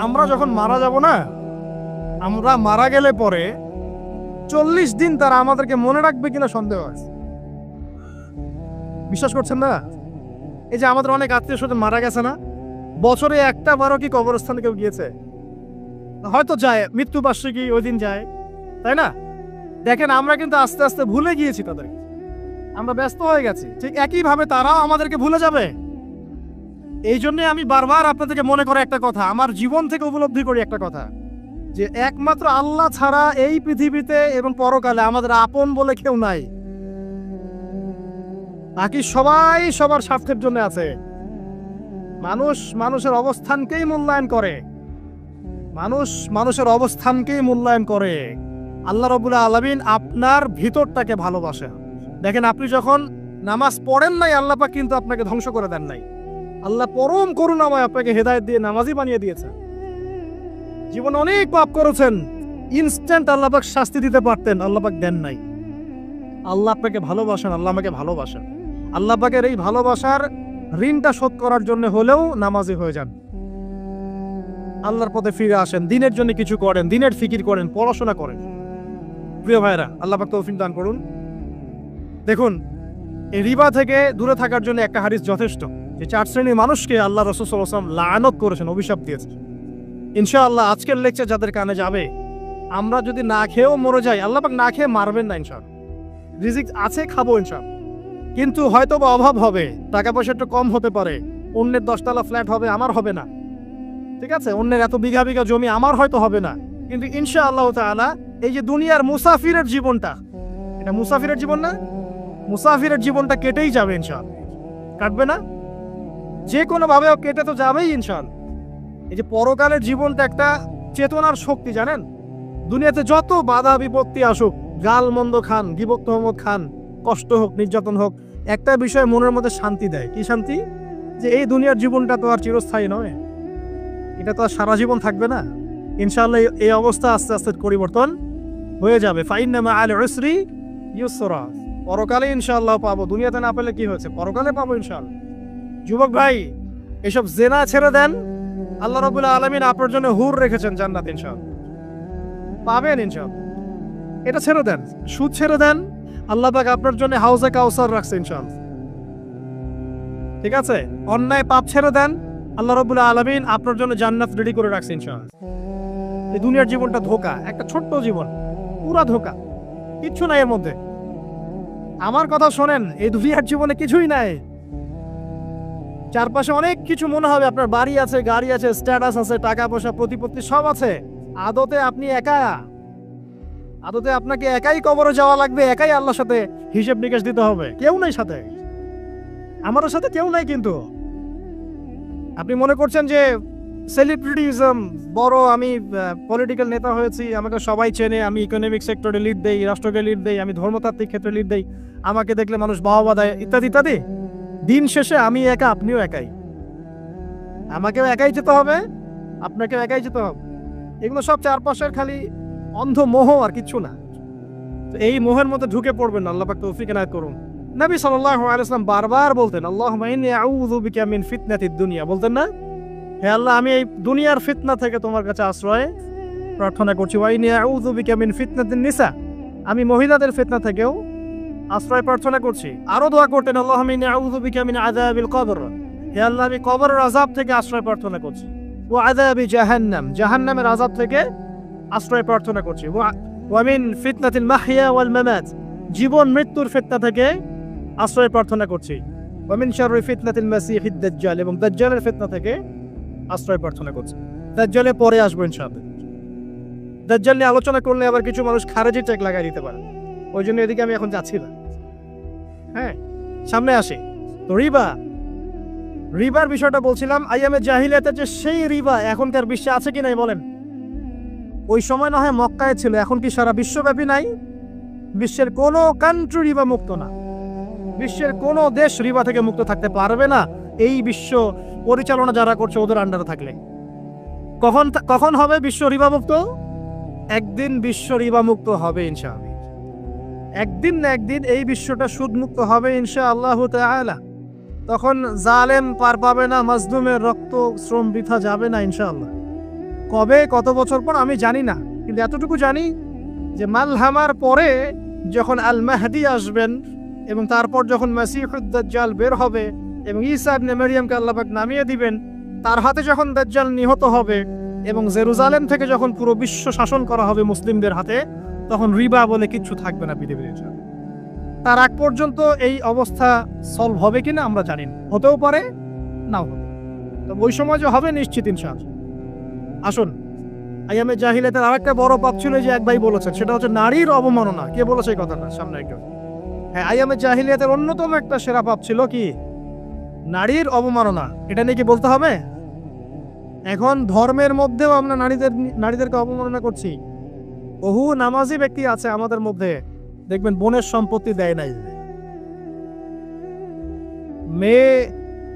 আমরা যখন মারা যাব না, আমরা মারা গেলে পরে 40 দিন তারা আমাদেরকে মনে রাখবে কিনা সন্দেহ আছে। বিশ্বাস করছেন না? এই যে আমাদের অনেক আত্মীয় স্বজন মারা গেছে না, বছরে একটা বারও কি কবরস্থানে কেউ গিয়েছে? হয়তো যায়, মৃত্যুবার্ষিকী ওই দিন যায়, তাই না? দেখেন আমরা কিন্তু আস্তে আস্তে ভুলে গিয়েছি তাদেরকে, আমরা ব্যস্ত হয়ে গেছি। ঠিক একইভাবে তারাও আমাদেরকে ভুলে যাবে। এই জন্যে আমি বারবার আপনাদেরকে মনে করে একটা কথা, আমার জীবন থেকে উপলব্ধি করি একটা কথা, যে একমাত্র আল্লাহ ছাড়া এই পৃথিবীতে এবং পরকালে আমাদের আপন বলে কেউ নাই। বাকি সবাই সবার স্বার্থের জন্য আছে। মানুষ মানুষের অবস্থানকেই মূল্যায়ন করে, মানুষ মানুষের অবস্থানকেই মূল্যায়ন করে। আল্লাহ রাব্বুল আলামিন আপনার ভিতরটাকে ভালোবাসে। দেখেন আপনি যখন নামাজ পড়েন নাই, আল্লাহ পাক কিন্তু আপনাকে ধ্বংস করে দেন নাই। আল্লাহ পরম করুণাময় আপনাকে হেদায়েত দিয়ে নামাজি বানিয়ে দিয়েছে। জীবনে অনেক পাপ করেছেন, ইনস্ট্যান্ট আল্লাহ পাক শাস্তি দিতে পারতেন, আল্লাহ পাক দেন নাই। আল্লাহ আপনাকে ভালোবাসেন, আল্লাহ আমাকে ভালোবাসেন। আল্লাহ পাকের এই ভালোবাসার ঋণটা শোধ করার জন্য হলেও নামাজি হয়ে যান, আল্লাহর পথে ফিরে আসেন, দিনের জন্য কিছু করেন, দিনের ফিকির করেন, পড়াশোনা করেন। প্রিয় ভাইরা, আল্লাহ পাক তৌফিক দান করুন। দেখুন, এই রিবা থেকে দূরে থাকার জন্য একটা হাদিস যথেষ্ট, যে 4 শ্রেণীর মানুষকে আল্লাহ রাসূল সাল্লাল্লাহু আলাইহি ওয়াসাল্লাম লাআনত করেছেন, অভিশাপ দিয়েছেন। ইনশাআল্লাহ আজকের লেকচার যাদের কানে যাবে, আমরা যদি না খেয়েও মরে যাই, আল্লাহ পাক না খেয়ে মারবেন না ইনশাআল্লাহ। রিজিক আছে, খাবো ইনশাআল্লাহ। কিন্তু হয়তো বা অভাব হবে, টাকা পয়সা একটু কম হতে পারে, অন্যের 10 তলা ফ্ল্যাট হবে, আমার হবে না, ঠিক আছে? অন্যের এত বিঘা বিঘা জমি আমার হয়তো হবে না, কিন্তু ইনশাআল্লাহ তাআলা এই যে দুনিয়ার মুসাফিরের জীবনটা, এটা মুসাফিরের জীবন না? মুসাফিরের জীবনটা কেটেই যাবে ইনশাআল্লাহ। কাটবে না? যে কোনো ভাবে কেটে তো যাবেই ইনশাআল্লাহ। এই যে পরকালের জীবনটা একটা চেতনার শক্তি, জানেন? দুনিয়াতে যত বাধা বিপত্তি আসুক, গাল মন্দ খান, গীবত তহমত খান, কষ্ট হোক, নির্যাতন হোক, একটা বিষয় মনের মধ্যে শান্তি দেয়। কি শান্তি? যে এই দুনিয়ার জীবনটা তো আর চিরস্থায়ী নয়, এটা তো আর সারা জীবন থাকবে না। ইনশাআল্লাহ এই অবস্থা আস্তে আস্তে পরিবর্তন হয়ে যাবে। ফাইন্না মাআল উসরি ইউসরা। পরকালে ইনশাআল্লাহ পাবো, দুনিয়াতে না পেলে কি হয়েছে, পরকালে পাবো ইনশাআল্লাহ। যুবক ভাই, এসব জেনা ছেড়ে দেন, আল্লাহ রাব্বুল আলামিন আপনার জন্য হুর রেখেছেন জান্নাত, ইনশাআল্লাহ পাবেন ইনশাআল্লাহ। এটা ছেড়ে দেন, সুদ ছেড়ে দেন, আল্লাহ পাক আপনার জন্য হাউজে কাউসার রাখছে ইনশাআল্লাহ, ঠিক আছে? অন্যায় পাপ ছেড়ে দেন, আল্লাহ রাব্বুল আলামিন আপনার জন্য জান্নাত রেডি করে রাখছে ইনশাআল্লাহ। এই দুনিয়ার জীবনটা ধোঁকা, একটা ছোট্ট জীবন, পুরা ধোঁকা, কিচ্ছু নাই এর মধ্যে। আমার কথা শোনেন, এই দুনিয়ার জীবনে কিছুই নাই। চারপাশে অনেক কিছু মনে হবে, আপনার বাড়ি আছে, গাড়ি আছে, স্ট্যাটাস আছে, টাকা পয়সা, প্রতিপত্তি সব আছে। আদতে আপনি একা, আদতে আপনাকে একাই কবরে যাওয়া লাগবে, একাই আল্লাহর সাথে হিসেব নিকেশ দিতে হবে। কেউ নাই সাথে, আমারও সাথে কেউ নাই। কিন্তু আপনি মনে করছেন যে সেলিব্রিটিজম বড়, আমি পলিটিক্যাল নেতা হয়েছি, আমাকে সবাই চেনে, আমি ইকোনমিক সেক্টরে লিড দেই, রাষ্ট্রকে লিড দেই, আমি ধর্মতাত্ত্বিক ক্ষেত্রে লিড দেই, আমাকে দেখলে মানুষ বাহবা দেয়, ইত্যাদি ইত্যাদি। দিন শেষে আমি একা, আপনিও একাই, আমাকেও একাই যেতে হবে, আপনাকেও একাই যেতে হবে। এগুলো সব চারপাশের খালি অন্ধ মোহ, আর কিচ্ছু না। তো এই মোহের মধ্যে ঢুকে পড়বেন না, আল্লাহ পাক তৌফিক এনায়েত করুন। নবী সাল্লাল্লাহু আলাইহি ওয়াসাল্লাম বারবার বলতেন, আল্লাহুম্মা ইন্নী আউযু বিকা মিন ফিতনাতিদ দুনিয়া, বলতেন না? হে আল্লাহ, আমি এই দুনিয়ার ফিতনা থেকে তোমার কাছে আশ্রয় প্রার্থনা করছি। ওয়া ইন্নী আউযু বিকা মিন ফিতনাতিন নিসা, আমি মহিলাদের ফিতনা থেকেও আশ্রয় প্রার্থনা করছি। আরো দোয়া করতেন, আল্লাহুম্মা ইন্নী আউযু বিকা মিন আযাবিল কবর, হে আল্লাহ, আমি কবরের আযাব থেকে আশ্রয় প্রার্থনা করছি। ওয়া আযাবি জাহান্নাম, জাহান্নামের আযাব থেকে আশ্রয় প্রার্থনা করছি। ওয়া মিন ফিতনাতিল মাহইয়া ওয়াল মামাত, জীবন মৃত্যুর ফিতনা থেকে আশ্রয় প্রার্থনা করছি। ওয়া মিন শাররি ফিতনাতিল মাসিহিদ দাজ্জাল, এবং দাজ্জালের ফিতনা থেকে আশ্রয় প্রার্থনা করছি। দাজ্জালে পরে আসবো ইনশাআল্লাহ। দাজ্জাল নিয়ে আলোচনা করলে আবার কিছু মানুষ খারেজি চেক লাগাই দিতে পারে, ওই জন্য এদিকে আমি এখন যাচ্ছি না। হ্যাঁ, সামনে আসে তো রিবা, রিবার বিষয়টা বলছিলাম। আইয়ামে জাহিলিয়াতের যে সেই রিবা এখনকার বিশ্বে আছে কি নাই বলেন? ওই সময় না হয় মক্কায় ছিল, এখন কি সারা বিশ্বব্যাপী নাই? বিশ্বের কোনো কান্ট্রি রিবা মুক্ত না, বিশ্বের কোনো দেশ রিবা থেকে মুক্ত থাকতে পারবে না, এই বিশ্ব পরিচালনা যারা করছে ওদের আন্ডারে থাকলে। কখন হবে বিশ্ব রিবা মুক্ত? একদিন বিশ্ব রিবা মুক্ত হবে ইনশাআল্লাহ। একদিন না একদিন এই বিশ্বটা সুদ মুক্ত হবে ইনশাআল্লাহু তাআলা। তখন জালেম পার পাবে না, মাজলুমের রক্ত শ্রম বৃথা যাবে না ইনশাআল্লাহ। কবে কত বছর পর আমি জানি না, কিন্তু এতটুকু জানি যে মালহামার পরে যখন আল মাহদি আসবেন এবং তারপর যখন মাসিহুদ দাজ্জাল বের হবে এবং ঈসা ইবনে মারইয়ামকে আল্লাহ পাক নামিয়ে দিবেন, তার হাতে যখন দাজ্জাল নিহত হবে এবং জেরুজালেম থেকে যখন পুরো বিশ্ব শাসন করা হবে মুসলিমদের হাতে, তখন রিবা বলে কিচ্ছু থাকবে না পৃথিবীর ইনশাআল্লাহ। তার আগ পর্যন্ত এই অবস্থা সলভ হবে কিনা আমরা জানি না, হতেও পারে নাও হবে, তো ওই সময় যে হবে নিশ্চিত ইনশাআল্লাহ। আসুন, আইয়ামে জাহিলিয়াতের আরেকটা বড় পাপ ছিল যে এক ভাই বলেছেন, সেটা হচ্ছে নারীর অবমাননা। কে বলেছে এই কথাটা? সামনে একজন। হ্যাঁ, আইয়ামে জাহিলিয়াতের অন্যতম একটা সেরা পাপ ছিল কি? নারীর অবমাননা। এটা নিয়ে কি বলতে হবে? এখন ধর্মের মধ্যেও আমরা নারীদেরকে অবমাননা করছি। বহু নামাজি ব্যক্তি আছে আমাদের মধ্যে, দেখবেন বোনের সম্পত্তি দেয় নাই।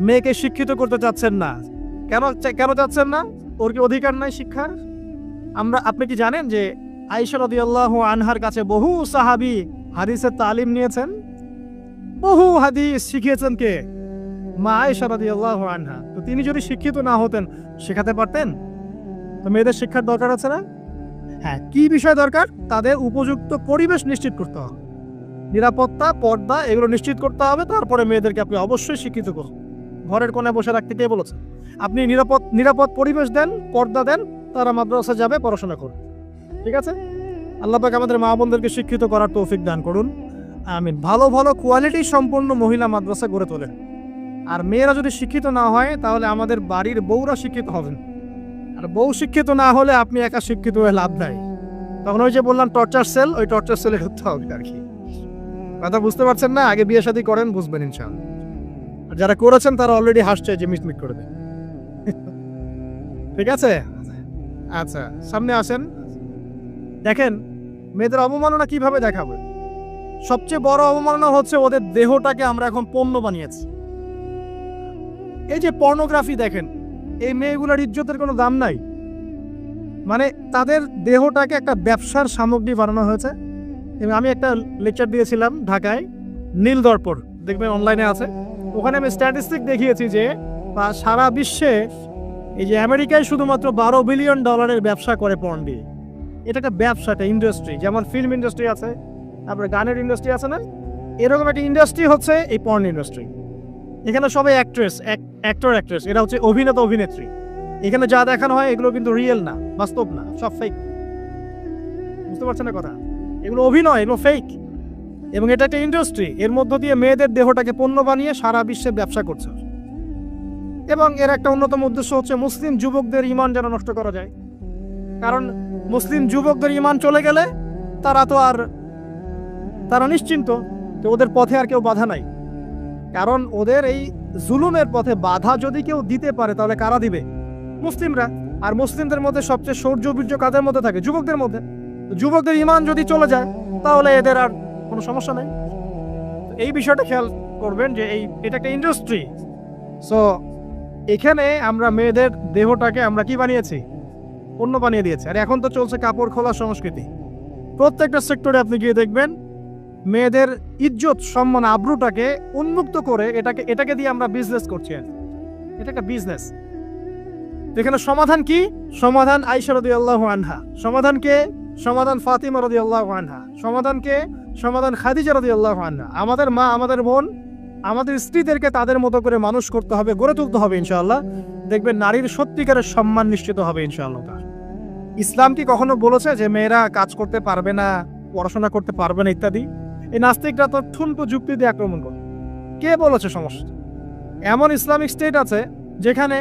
মেয়েকে শিক্ষিত করতে চাচ্ছেন না। কেন চাচ্ছেন না? ওর কি অধিকার নাই শিক্ষার? আপনি কি জানেন যে আয়েশা রাদিয়াল্লাহু আনহার কাছে বহু সাহাবী হাদিসের তালিম নিয়েছেন, বহু হাদিস শিখিয়েছেন কে? মা আয়েশা রাদিয়াল্লাহু আনহা। তো তিনি যদি শিক্ষিত না হতেন, শেখাতে পারতেন? তো মেয়েদের শিক্ষার দরকার আছে না? হ্যাঁ, কি বিষয় দরকার? তাদের উপযুক্ত পরিবেশ নিশ্চিত করতে হবে, নিরাপত্তা, পর্দা এগুলো নিশ্চিত করতে হবে। তারপরে মেয়েদেরকে আপনি অবশ্যই শিক্ষিত করুন। ঘরের কোণায় বসে রাখতে কে বলেছে? আপনি নিরাপদ পরিবেশ দেন, পর্দা দেন, তারা মাদ্রাসা যাবে, পড়াশোনা করবে। ঠিক আছে? আল্লাহ পাক আমাদের মা বোনদেরকে শিক্ষিত করার তৌফিক দান করুন, আমিন। ভালো ভালো কোয়ালিটি সম্পন্ন মহিলা মাদ্রাসা গড়ে তোলেন। আর মেয়েরা যদি শিক্ষিত না হয়, তাহলে আমাদের বাড়ির বউরা শিক্ষিত হবেন। আর বউ শিক্ষিত না হলে আপনি একা শিক্ষিত হয়ে লাভ নাই। তখন ওই যে বললাম টর্চার সেল, ওই টর্চার সেলে ঢুকতে হবে আর কি। কথা বুঝতে পারছেন না? আগে বিয়ে শাদী করেন, বুঝবেন ইনশাআল্লাহ। আর যারা করেছেন তারা অলরেডি হাসছে যে মিটমিট করে দেন। ঠিক আছে? আচ্ছা, সামনে আসেন। দেখেন মেয়েদের অবমাননা কিভাবে দেখাবে। সবচেয়ে বড় অবমাননা হচ্ছে ওদের দেহটাকে আমরা এখন পণ্য বানিয়েছি। এই যে পর্নোগ্রাফি দেখেন, এই মেয়েগুলোর ইজ্জতের কোনো দাম নাই। মানে তাদের দেহটাকে একটা ব্যবসার সামগ্রী বানানো হয়েছে। এবং আমি একটা লেকচার দিয়েছিলাম ঢাকায়, নীল দর্পণ, দেখবেন অনলাইনে আছে। ওখানে আমি স্ট্যাটিস্টিক দেখিয়েছি যে সারা বিশ্বে এই যে আমেরিকায় শুধুমাত্র $12 বিলিয়ন ব্যবসা করে পর্ন দিয়ে। এটা একটা ব্যবসা, একটা ইন্ডাস্ট্রি। যেমন ফিল্ম ইন্ডাস্ট্রি আছে, তারপরে গানের ইন্ডাস্ট্রি আছে না, এরকম একটা ইন্ডাস্ট্রি হচ্ছে এই পর্ন ইন্ডাস্ট্রি। এখানে সবাই অ্যাক্টর, এরা হচ্ছে অভিনেতা, অভিনেত্রী। এখানে যা দেখানো হয় এগুলো কিন্তু রিয়েল না, বাস্তব না, সব ফেক। বুঝতে পারছেন না কথা? এগুলো অভিনয়, এগুলো ফেক। এবং এটা একটা ইন্ডাস্ট্রি, এর মধ্য দিয়ে মেয়েদের দেহটাকে পণ্য বানিয়ে সারা বিশ্বে ব্যবসা করছে। এবং এর একটা অন্যতম উদ্দেশ্য হচ্ছে মুসলিম যুবকদের ঈমান যেন নষ্ট করা যায়। কারণ মুসলিম যুবকদের ঈমান চলে গেলে তারা নিশ্চিন্ত, তো ওদের পথে আর কেউ বাধা নাই। কারণ ওদের এই জুলুমের পথে বাধা যদি কেউ দিতে পারে, তাহলে কারা দিবে? মুসলিমরা। আর মুসলিমদের মধ্যে সবচেয়ে শৌর্য-বীর্য কাদের মধ্যে থাকে? যুবকদের মধ্যে। যুবকদের ঈমান যদি চলে যায়, তাহলে এদের আর কোনো সমস্যা নেই। এই বিষয়টা খেয়াল করবেন যে এটা একটা ইন্ডাস্ট্রি। সো এখানে আমরা মেয়েদের দেহটাকে আমরা কি বানিয়েছি? পণ্য বানিয়ে দিয়েছি। আর এখন তো চলছে কাপড় খোলা সংস্কৃতি। প্রত্যেকটা সেক্টরে আপনি গিয়ে দেখবেন মেয়েদের ইজ্জত, সম্মান, আব্রুটাকে উন্মুক্ত করে এটাকে দিয়ে আমরা বিজনেস করছি। এটা একটা বিজনেস। এখানে সমাধান কি? সমাধান আয়েশা রাদিয়াল্লাহু আনহা। সমাধান কে? সমাধান ফাতিমা রাদিয়াল্লাহু আনহা। সমাধান কে? সমাধান খাদিজা রাদিয়াল্লাহু আনহা। আমাদের মা, আমাদের বোন, আমাদের স্ত্রীদেরকে তাদের মতো করে মানুষ করতে হবে, গড়ে তুলতে হবে ইনশাআল্লাহ। দেখবেন নারীর সত্যিকারের সম্মান নিশ্চিত হবে ইনশাআল্লাহ। ইসলাম কি কখনো বলেছে যে মেয়েরা কাজ করতে পারবে না, পড়াশোনা করতে পারবে না ইত্যাদি? এই নাস্তিকরা তো ঠুনকো যুক্তি দিয়ে আক্রমণ করে। কে বলেছে সমস্যা? এমন ইসলামিক স্টেট আছে যেখানে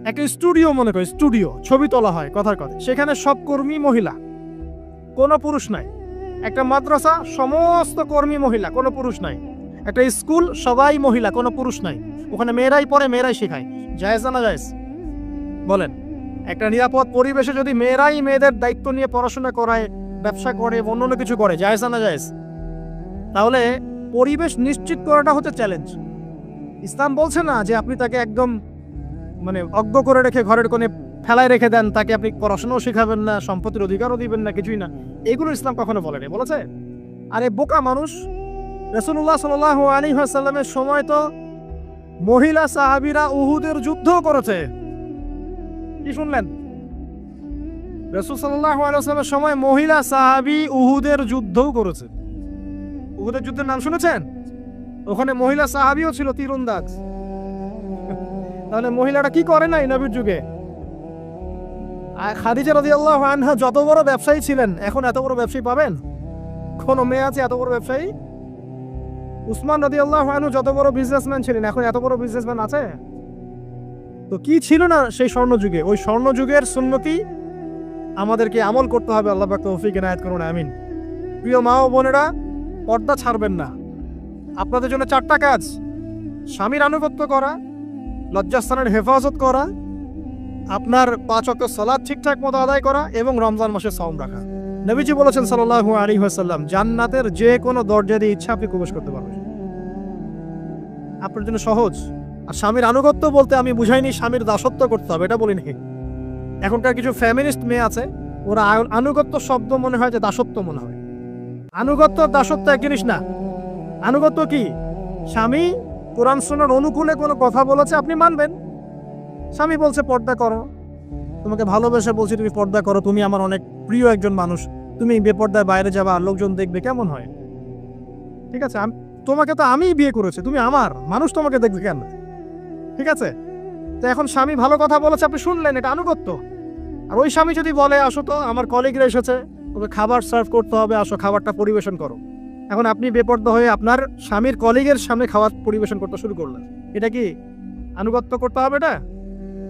একটা স্টুডিও, মনে করে স্টুডিও, ছবি তোলা হয় কথার কথা, সেখানে সব কর্মী মহিলা, কোনো পুরুষ নাই। একটা মাদ্রাসা, সমস্ত কর্মী মহিলা, কোনো পুরুষ নাই। একটা স্কুল, সবাই মহিলা, কোনো পুরুষ নাই। ওখানে মেয়েরাই পড়ে, মেয়েরাই শেখায়। জায়েজ না জায়েজ বলেন? একটা নিরাপদ পরিবেশে যদি মেয়েরাই মেয়েদের দায়িত্ব নিয়ে পড়াশোনা করায়, ব্যবসা করে, অন্য কিছু করে, জায়েজ না জায়েজ? তাহলে পরিবেশ নিশ্চিত করাটা হচ্ছে চ্যালেঞ্জ। ইসলাম বলছে না যে আপনি তাকে একদম অজ্ঞ করে রেখে ঘরের কোণে ফেলায় রেখে দেন, তাকে আপনি পড়াশোনাও শেখাবেন না, সম্পত্তির অধিকারও দিবেন না, কিছুই না। এগুলো ইসলাম কখনো বলেনি। বলেছে? আরে বোকা মানুষ, রাসূলুল্লাহ সাল্লাল্লাহু আলাইহি ওয়াসাল্লামের সময় তো মহিলা সাহাবীরা উহুদের যুদ্ধ করেছে। কি শুনলেন? রাসূল সাল্লাল্লাহু আলাইহি ওয়াসাল্লামের সময় মহিলা সাহাবী উহুদের যুদ্ধও করেছে। উহুদের যুদ্ধের নাম শুনেছেন? ওখানে মহিলা সাহাবীও ছিল তীরন্দাজ। তাহলে মহিলাটা কি করে নাই নবীর যুগে? খাদিজা রাদিয়াল্লাহু আনহা যত বড় ব্যবসায়ী ছিলেন, এখন এত বড় ব্যবসায়ী পাবেন? কোন মেয়ে আছে এত বড় ব্যবসায়ী? উসমান রাদিয়াল্লাহু আনহু যত বড় বিজনেসম্যান ছিলেন, এখন এত বড় বিজনেসম্যান আছে? তো কি ছিল না সেই স্বর্ণযুগে? ওই স্বর্ণযুগের সুন্নতি আমাদেরকে আমল করতে হবে। আল্লাহ পাক তৌফিক এনায়েত করুন, আমিন। প্রিয় মা ও বোনেরা, পর্দা ছাড়বেন না। আপনাদের জন্য 4টা কাজ: স্বামীর আনুগত্য করা, লজ্জাস্থানের হেফাজত করা, আপনার 5 ওয়াক্ত সালাত ঠিকঠাক মতো আদায় করা এবং রমজান মাসে সাওম রাখা। নবীজি বলেছেন সাল্লাল্লাহু আলাইহি ওয়াসাল্লাম, জান্নাতের যে কোনো দরজা দিয়ে ইচ্ছা আপনি প্রবেশ করতে পারবেন। আপনার জন্য সহজ। আর স্বামীর আনুগত্য বলতে আমি বুঝাইনি স্বামীর দাসত্ব করতে হবে, এটা বলিনি। এখনকার কিছু ফ্যামিনিস্ট মেয়ে আছে, ওরা আনুগত্য শব্দ মনে হয় যে দাসত্ব মনে হয়। আনুগত্য দাসত্ব এক জিনিস না। আনুগত্য কি? স্বামী কোরআন সুন্নাহর অনুকূলে কোনো কথা বলেছে, আপনি মানবেন। স্বামী বলছে পর্দা করো, তোমাকে ভালোবেসে বলছি তুমি পর্দা করো, তুমি আমার অনেক প্রিয় একজন মানুষ, তুমি বেপর্দায় বাইরে যাবা, লোকজন দেখবে, কেমন হয়? ঠিক আছে, তোমাকে তো আমিই বিয়ে করেছি, তুমি আমার মানুষ, তোমাকে দেখবে কেন? ঠিক আছে, তো এখন স্বামী ভালো কথা বলেছে, আপনি শুনলেন, এটা আনুগত্য। আর ওই স্বামী যদি বলে আসো তো আমার কলিগরা এসেছে, ওকে খাবার সার্ভ করতে হবে, আসো খাবারটা পরিবেশন করো, এখন আপনি বেপর্দা হয়ে আপনার স্বামীর কলিগের সামনে খাবার পরিবেশন করতে শুরু করলেন, এটা কি আনুগত্য করতে হবে? এটা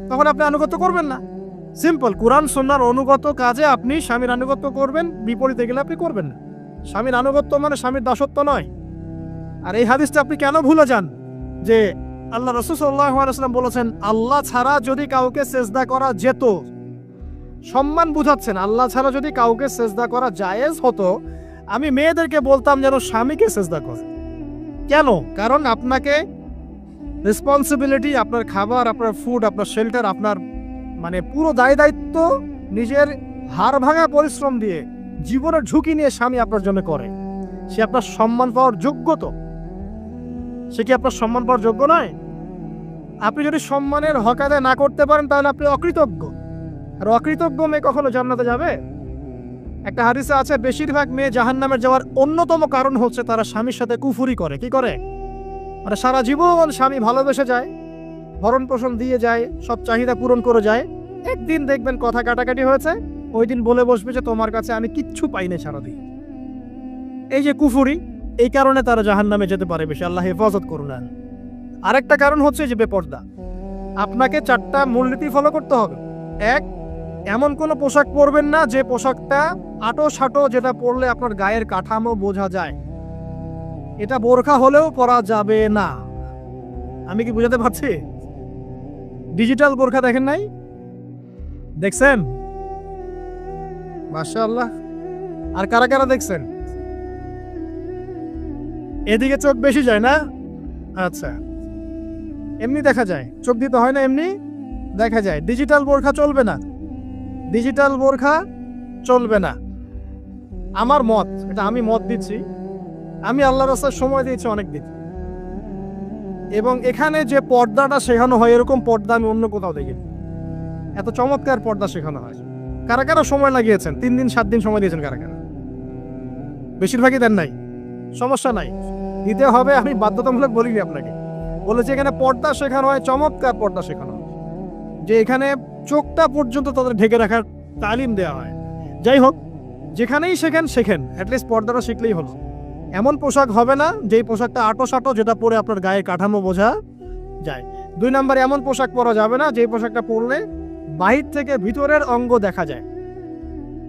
তখন আপনি আনুগত্য করবেন না। সিম্পল, কোরআন সুন্নাহর অনুগত কাজে আপনি স্বামীর আনুগত্য করবেন, বিপরীতে গেলে আপনি করবেন না। স্বামীর আনুগত্য মানে স্বামীর দাসত্ব নয়। আর এই হাদিসটা আপনি কেন ভুলে যান যে আল্লাহ রাসূল সাল্লাল্লাহু আলাইহি ওয়াসাল্লাম বলেছেন আল্লাহ ছাড়া যদি কাউকে সেজদা করা যেত, সম্মান বুঝাচ্ছেন, আল্লাহ ছাড়া যদি কাউকে সেজদা করা জায়েজ হতো, আমি মেয়েদেরকে বলতাম যেন স্বামীকে সেজদা করে। কেন? কারণ আপনাকে রেসপন্সিবিলিটি, আপনার খাবার, আপনার ফুড, আপনার শেল্টার, আপনার মানে পুরো দায় দায়িত্ব নিজের হাড় ভাঙা পরিশ্রম দিয়ে, জীবনের ঝুঁকি নিয়ে স্বামী আপনার জন্য করে। সে আপনার সম্মান পাওয়ার যোগ্য তো? সে কি আপনার সম্মান পাওয়ার যোগ্য নয়? আপনি যদি সম্মানের হক আদায় না করতে পারেন তাহলে আপনি অকৃতজ্ঞ। আর অকৃতজ্ঞ মেয়ে কখনো জান্নাতে যাবে? একটা হাদিসে আছে বেশিরভাগ মেয়ে জাহান্নামে যাওয়ার অন্যতম কারণ হচ্ছে তারা স্বামীর সাথে কুফরি করে। কি করে? মানে সারা জীবন স্বামী ভালোবেসে যায়, ভরণ পোষণ দিয়ে যায়, সব চাহিদা পূরণ করে যায়, একদিন দেখবেন কথা কাটাকাটি হয়েছে, ওই দিন বলে বসবে যে তোমার কাছে আমি কিচ্ছু পাইনি সারাদিন। এই যে কুফরি, এই কারণে তারা জাহান্নামে যেতে পারে বেশি। আল্লাহ হেফাজত করুন। আরেকটা কারণ হচ্ছে যে বেপর্দা। আপনাকে 4টা মূলনীতি ফলো করতে হবে। 1, এমন কোনো পোশাক পরবেন না যে পোশাকটা আটো সাটো, যেটা পরলে আপনার গায়ের কাঠামো বোঝা যায়। এটা বোরখা হলেও পরা যাবে না। আমি কি বুঝাতে পারছি? ডিজিটাল বোরখা দেখেন নাই? দেখছেন? মাশাআল্লাহ। আর কারা কারা দেখছেন? এদিকে চোখ বেশি যায় না? আচ্ছা, এমনি দেখা যায়, চোখ দিতে হয় না, এমনি দেখা যায়। ডিজিটাল বোরখা চলবে না, ডিজিটাল বোরখা চলবে না। আমার মত, এটা আমি মত দিচ্ছি, আমি আল্লাহর রাস্তায় সময় দিয়েছি অনেক দিন, এবং এখানে যে পর্দাটা শেখানো হয় এরকম পর্দা আমি অন্য কোথাও দেখিনি। এত চমৎকার পর্দা শেখানো হয়। কারা কারা সময় লাগিয়েছেন? 3 দিন 7 দিন সময় দিয়েছেন কারা কারা? বেশিরভাগই দেন নাই। সমস্যা নাই, দিতে হবে। আমি বাধ্যতামূলক বলিনি আপনাকে, বলেছি এখানে পর্দা শেখানো হয়, চমৎকার পর্দা শেখানো হয়, যে এখানে চোখটা পর্যন্ত তাদের ঢেকে রাখার তালিম দেওয়া হয়। যাই হোক, যেখানেই শেখেন অ্যাটলিস্ট পর্দাটা শিখলেই হলো। এমন পোশাক হবে না যেই পোশাকটা আটো সাটো, যেটা পরে আপনার গায়ের কাঠামো বোঝা যায়। 2 নম্বরে এমন পোশাক পরা যাবে না যেই পোশাকটা পরলে বাহির থেকে ভিতরের অঙ্গ দেখা যায়।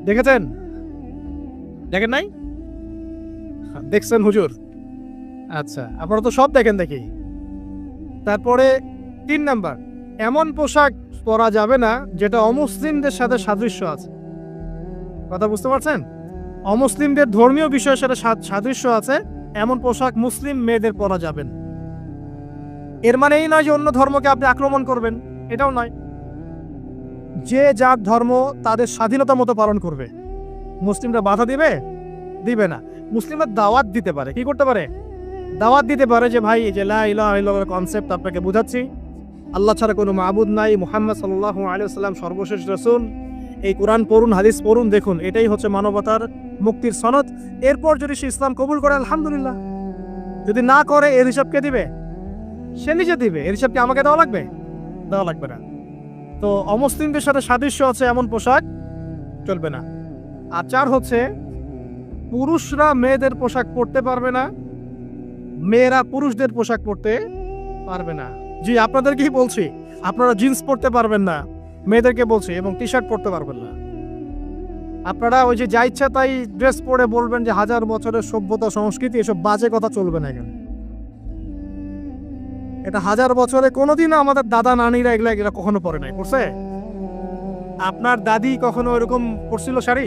দেখেছেন? দেখেন নাই? দেখছেন হুজুর? আচ্ছা, আপনারা তো সব দেখেন দেখি। তারপরে 3 নাম্বার, এমন পোশাক পরা যাবে না যেটা অমুসলিমদের সাথে সাদৃশ্য আছে। কথা বুঝতে পারছেন? অমুসলিমদের ধর্মীয় বিষয়ের সাথে সাদৃশ্য আছে এমন পোশাক মুসলিম মেয়েদের পরা যাবে না। এর মানে এই নয় যে অন্য ধর্মকে আপনি আক্রমণ করবেন, এটাও নয়। যে যার ধর্ম তাদের স্বাধীনতা মতো পালন করবে। মুসলিমরা বাধা দিবে? দিবে না। মুসলিমরা দাওয়াত দিতে পারে। কি করতে পারে? দাওয়াত দিতে পারে যে ভাই এই যে লা ইলাহা ইল্লাল্লাহর কনসেপ্ট আপনাকে বুঝাচ্ছি, আল্লাহ ছাড়া কোনো মাবুদ নাই, মুহাম্মদ সাল্লাল্লাহু আলাইহি ওয়াসাল্লাম সর্বশেষ রাসূল, এই কোরআন পড়ুন, হাদিস পড়ুন, দেখুন এটাই হচ্ছে মানবতার মুক্তির সনদ। এরপর যদি সে ইসলাম কবুল করে আলহামদুলিল্লাহ, যদি না করে এর হিসাব কে দিবে? সে নিজে দিবে। এর হিসাব কি আমাকে দেওয়া লাগবে? দেওয়া লাগবে না। তো অমুসলিমদের সাথে সাদৃশ্য আছে এমন পোশাক চলবে না। আর 4 হচ্ছে পুরুষরা মেয়েদের পোশাক পরতে পারবে না, মেয়েরা পুরুষদের পোশাক পরতে পারবে না। জি, আপনাদেরকেই বলছি, আপনারা জিন্স পরতে পারবেন না, মেয়েদেরকে বলছি, এবং টি শার্ট পরতে পারবেন না। আপনারা ওই যে যা ইচ্ছা তাই ড্রেস পরে বলবেন যে 1000 বছরের সভ্যতা সংস্কৃতি, এসব বাজে কথা চলবে না এখানে। এটা 1000 বছরে কোনোদিনও আমাদের দাদা নানিরা এগুলা কখনো পরে নাই। পড়ছে? আপনার দাদি কখনো এরকম পরছিল শাড়ি?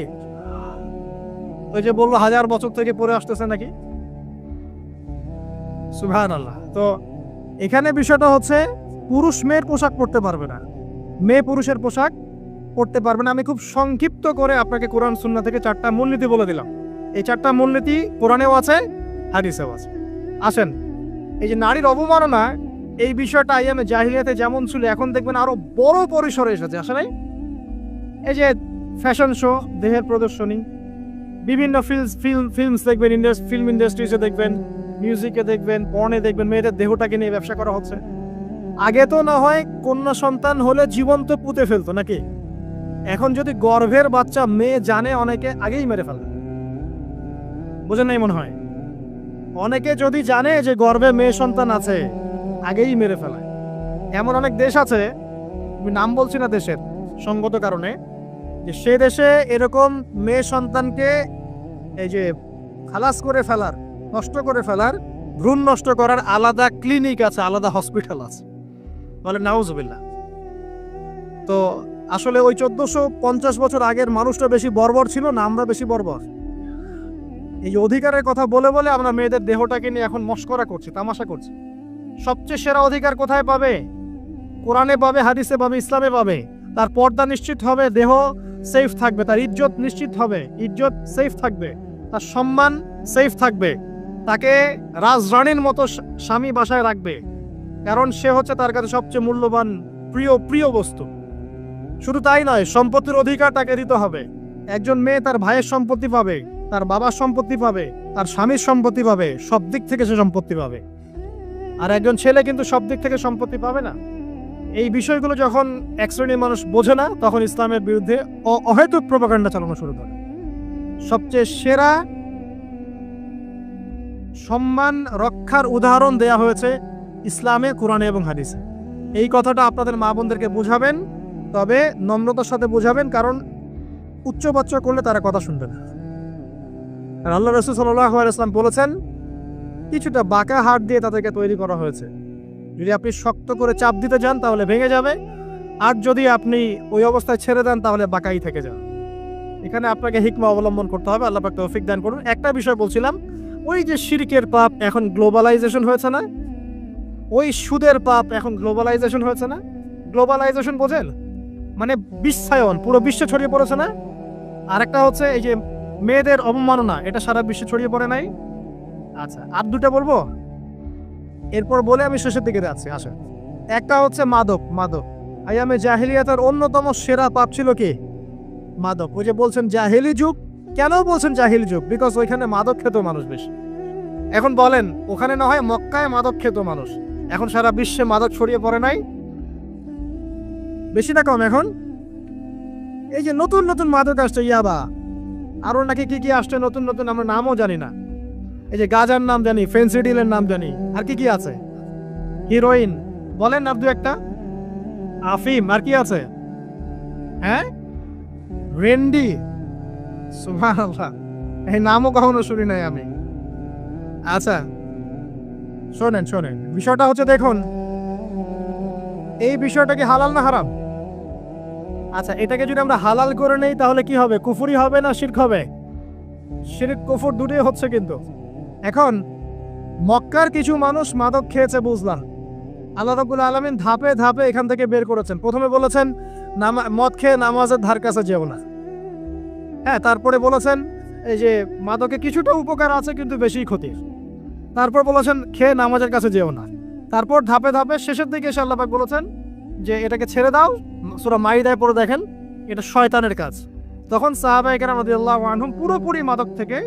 ওই যে বললো 1000 বছর থেকে পরে আসতেছে নাকি? সুবহানাল্লাহ। তো এখানে বিষয়টা হচ্ছে পুরুষ মেয়ের পোশাক পরতে পারবে না, মেয়ে পুরুষের পোশাক পরতে পারবে না। আমি খুব সংক্ষিপ্ত করে আপনাকে কোরআন সুন্নাহ থেকে 4টা মূলনীতি বলে দিলাম। এই 4টা মূলনীতি কোরআনেও আছে, হাদিসেও আছে। আসেন, এই যে নারীর অবমাননা, এই বিষয়টা আইয়ামে জাহিলিয়াতে যেমন ছিল, এখন দেখবেন আরো বড় পরিসরে এসেছে। আসলে এই যে ফ্যাশন শো, দেহের প্রদর্শনী, বিভিন্ন ফিল্মস দেখবেন, ফিল্ম ইন্ডাস্ট্রিজে দেখবেন, মিউজিকে দেখবেন, পর্নে দেখবেন, মেয়েদের দেহটাকে নিয়ে ব্যবসা করা হচ্ছে। আগে তো না হয় কন্যা সন্তান হলে জীবন্ত পুঁতে ফেলতো নাকি, এখন যদি গর্ভের বাচ্চা মেয়ে জানে অনেকে আগেই মেরে ফেলে। বুঝেন নাই মনে হয়? অনেকে যদি জানে যে গর্ভে মেয়ে সন্তান আছে আগেই মেরে ফেলে। এমন অনেক দেশ আছে, আমি নাম বলছি না দেশের সঙ্গত কারণে, যে সে দেশে এরকম মেয়ে সন্তানকে এই যে খালাস করে ফেলার, নষ্ট করে ফেলার, ভ্রূণ নষ্ট করার আলাদা ক্লিনিক আছে, আলাদা হসপিটাল আছে। বলে নাউজুবিল্লাহ। তো আসলে ওই 1450 বছর আগের মানুষটা বেশি বর্বর ছিল না আমরা বেশি বর্বর? এই অধিকারের কথা বলে বলে আমরা মেয়েদের দেহটাকে নিয়ে এখন মস্করা করছি, তামাশা করছি। সবচেয়ে সেরা অধিকার কোথায় পাবে? কোরআনে পাবে, হাদিসে পাবে, ইসলামে পাবে। তার পর্দা নিশ্চিত হবে, দেহ সেফ থাকবে, তার ইজ্জত নিশ্চিত হবে, ইজ্জত সেফ থাকবে, তার সম্মান সেফ থাকবে, তাকে রাজরানীর মতো স্বামী বাসায় রাখবে, কারণ সে হচ্ছে তার কাছে সবচেয়ে মূল্যবান প্রিয় বস্তু। শুধু তাই নয়, সম্পত্তির অধিকার তাকে দিতে হবে। একজন মেয়ে তার ভাইয়ের সম্পত্তি পাবে, তার বাবার সম্পত্তি পাবে, তার স্বামীর সম্পত্তি পাবে, সব দিক থেকে সে সম্পত্তি পাবে। আর একজন ছেলে কিন্তু সব দিক থেকে সম্পত্তি পাবে না। এই বিষয়গুলো যখন এক শ্রেণীর মানুষ বোঝে না, তখন ইসলামের বিরুদ্ধে অহেতুক প্রপাগান্ডা চালানো শুরু করে। সবচেয়ে সেরা সম্মান রক্ষার উদাহরণ দেয়া হয়েছে ইসলামে, কোরআনে এবং হাদিসে। এই কথাটা আপনাদের মা বোনদেরকে বুঝাবেন, তবে নম্রতার সাথে বুঝাবেন, কারণ উচ্চবাচ্য করলে তারা কথা শুনবে না। আর আল্লাহ রাসূল সাল্লাল্লাহু আলাইহি ওয়াসাল্লাম বলেছেন, কিছুটা বাঁকা হাড় দিয়ে তাদেরকে তৈরি করা হয়েছে। যদি আপনি শক্ত করে চাপ দিতে যান তাহলে ভেঙে যাবে, আর যদি আপনি ওই অবস্থায় ছেড়ে দেন তাহলে বাঁকাই থেকে যাবে। এখানে আপনাকে হিকমা অবলম্বন করতে হবে। আল্লাহ পাক তৌফিক দান করুন। একটা বিষয় বলছিলাম, ওই যে শিরকের পাপ এখন গ্লোবালাইজেশন হয়েছে না, ওই সুদের পাপ এখন গ্লোবালাইজেশন হয়েছে না। গ্লোবালাইজেশন বোঝেন? মানে বিশ্বায়ন, পুরো বিশ্বে ছড়িয়ে পড়েছে না। আর একটা হচ্ছে এই যে মেয়েদের অবমাননা, এটা সারা বিশ্বে ছড়িয়ে পড়ে নাই। আচ্ছা, আর দুটা বলবো, এরপর বলে আমি শেষের দিকে যাচ্ছি। আসে, একটা হচ্ছে মাদক। আইয়ামে জাহিলিয়াতের অন্যতম সেরা পাপ ছিল কি? মাদক। ওই যে বলছেন জাহিলি যুগ, কেন বলছেন জাহিলি যুগ? বিকজ ওইখানে মাদক খেত মানুষ বেশি। এখন বলেন, ওখানে না হয় মক্কায় মাদক খেত মানুষ, এখন সারা বিশ্বে মাদক ছড়িয়ে পড়ে নাই? বেশি না কম? এখন এই যে নতুন নতুন মাদক আসছে, ইয়াবা, আরো নাকি কি কি আসছে নতুন নতুন, আমরা নামও জানি না। এই যে গাজার নাম জানি, ফেন্সিডিলের নাম জানি, আর কি কি আছে, হিরোইন, বলেন আর দু একটা, আফিম, আর কি আছে? হ্যাঁ, রেন্ডি, সুবহানাল্লাহ, এই নামও কখনো শুনি নাই আমি। আচ্ছা শোনেন, বিষয়টা হচ্ছে, দেখুন এই বিষয়টা কি হালাল না হারাম? আচ্ছা, এটাকে যদি আমরা হালাল করে নেই তাহলে কি হবে? কুফরি হবে না শিরক হবে? শিরক কুফর দুটোই হচ্ছে। কিন্তু এখন মক্কার কিছু মানুষ মাদক খেয়েছে বুঝলাম, আল্লাহ রাব্বুল আলামিন ধাপে ধাপে এখান থেকে বের করেছেন। প্রথমে বলেছেন মদ খেয়ে নামাজের ধার কাছে যেও না। হ্যাঁ, তারপরে বলেছেন এই যে মাদকে কিছুটা উপকার আছে কিন্তু বেশি ক্ষতি। তারপর বলেছেন খেয়ে নামাজের কাছে যেও না। তারপর ধাপে ধাপে শেষের দিকে এসে আল্লাহ পাক বলেছেন যে এটাকে ছেড়ে দাও। সূরা মাইদায় পড়ে দেখেন এটা শয়তানের কাজ। তখন সাহাবায়ে কেরাম রাদিয়াল্লাহু আনহুম পুরোপুরি মাদক থেকে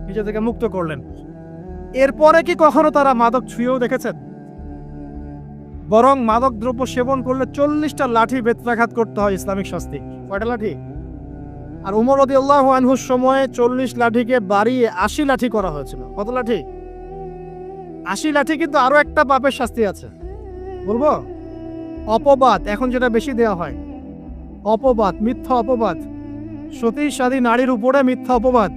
নিজেদেরকে মুক্ত করলেন। এরপরে কি কখনো তারা মাদক ছুঁয়েও দেখেছেন? বরং মাদক দ্রব্য সেবন করলে 40টা লাঠি বেত্রাঘাত করতে হয় ইসলামিক শাস্তি। কয়টা লাঠি? আর উমর রাদিয়াল্লাহু আনহুর সময়ে 40 লাঠিকে বাড়িয়ে 80 লাঠি করা হয়েছিল। কত লাঠি? 80 লাঠি। কিন্তু আরো একটা পাপের শাস্তি আছে, বলবো? অপবাদ, এখন যেটা বেশি দেওয়া হয়, অপবাদ, মিথ্যা অপবাদ, সতী সাধী নারীর উপরে মিথ্যা অপবাদ,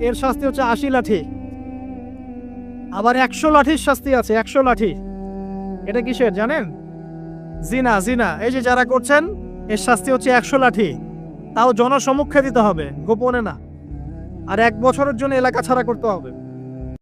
এর শাস্তি হচ্ছে 80 লাঠি। আবার 100 লাঠির শাস্তি আছে, 100 লাঠি। এটা কিসের জানেন? জিনা, জিনা। এই যে যারা করছেন এর শাস্তি হচ্ছে 100 লাঠি, তাও জনসম্মুখে দিতে হবে, গোপনে না। আর 1 বছরের জন্য এলাকা ছাড়া করতে হবে।